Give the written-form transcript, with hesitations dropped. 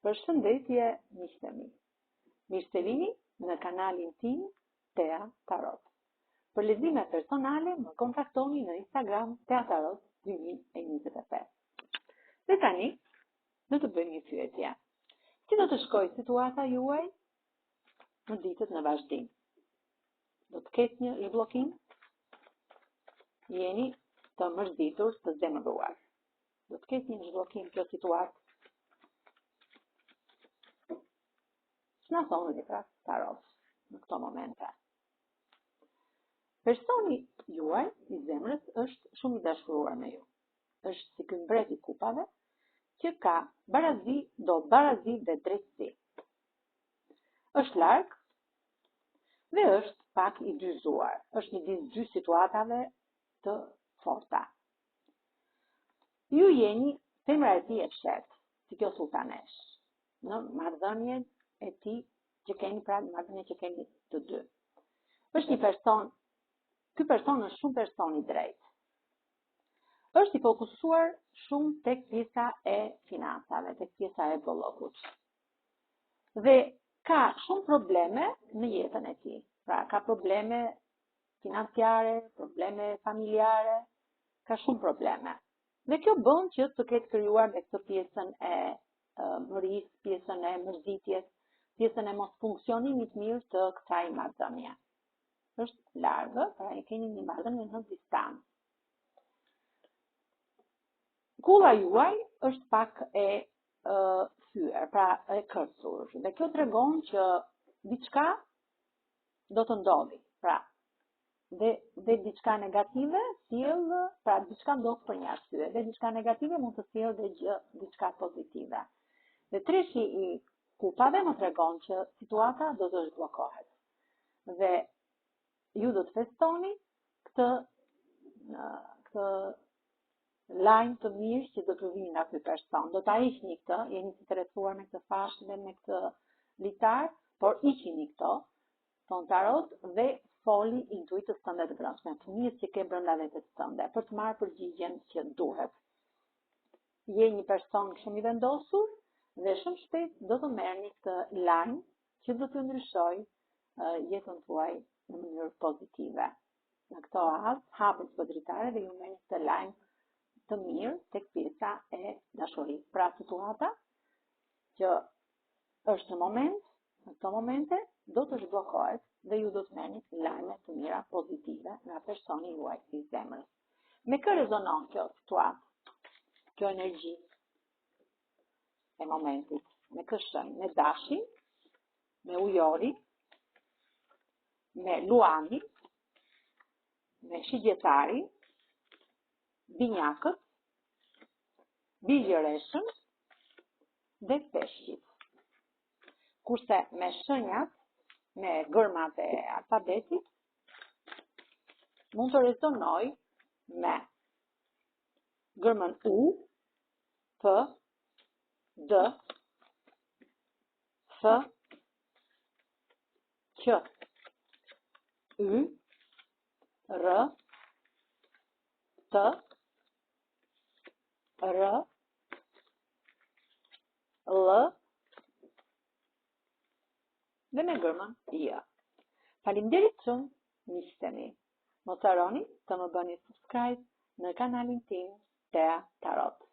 Përshëndetje miqtë mi. Mirë se vini në kanalin tim Tea Tarot. Për lexime personale më kontaktoni në Instagram Tea Tarot 2025. Dhe tani do të bëjmë një pyetje. Si do të shkojë situata juaj në ditët në vazhdim? Do të ketë një zhbllokim? Jeni të mërzitur, të zemëruar. Do të ketë një zhbllokim kjo situatë? Ç'na thonë dhe pra tarot në këto momente? Personi juaj i zemrës është shumë i dashuruar me ju. Është si ky mbret i kupave që ka barazi dhe drejtësi. Është larg dhe është pak i dyzuar. Është midis dy situatave të forta. Ju jeni femra e tij e fshehtë, si kjo sultanesh, në marrëdhënien e tij që keni, pra marrëdhënien që keni të dy. Është një person, ky person është shumë person i drejtë. Është i fokusuar shumë tek pjesa e financave, tek pjesa e bollokut. Dhe ka shumë probleme në jetën e tij. Pra ka probleme financiare, probleme familjare, ka shumë probleme. Dhe kjo bën që të ketë krijuar me këtë pjesën e mërisë, pjesën e mërzitjes, pjesën e mos funksionimit mirë të kësaj marrëdhënie. Është largë, pra e keni një marrëdhënie në distancë. Kulla juaj është pak e thyer, pra e kërcur. Dhe kjo tregon që diçka do të ndodhi. Pra, dhe diçka negative sjell, pra diçka ndodh për një arsye, dhe diçka negative mund të sjellë dhe diçka pozitive. Dhe treshi i kupave më tregon që situata do të zhbllokohet. Dhe ju do të festoni këtë lajm të mirë që do të vinë nga ky person. Do ta hiqni këtë, jeni të interesuar me këtë fashë dhe me këtë litar, por hiqini këto, thon tarot, dhe foli intuitës tënde të brendshme, fëmijës që ke brenda vetes tënde, për të marrë përgjigjen që duhet. Je një person shumë i vendosur dhe shumë shpejt do të merrni këtë lajm që do të ndryshojë jetën tuaj në mënyrë pozitive. Në këto hapet së dritare dhe ju merrni këtë lajm të mirë tek pjesa e dashurisë. Pra situata që është në këto momente do të zhbllokohet dhe ju do të merrni lajme të mira pozitive nga personi juaj i zemrës. Me kë rezonon kjo situatë, kjo energji e momentit? Me kë shenjë? Me dashin, me ujori, me luani, me shigjetari, binjakët, bigjëreshën dhe peshqit. Kurse me shenjat, me gërmat e alfabetit, mund të rezonoj me gërmën U, P, D, F, Q, Y, R, T, R, L, dhe me gërmën J. Faleminderit shumë, miqtë mi. Mos harroni të më bëni subscribe në kanalin tim Tea Tarot.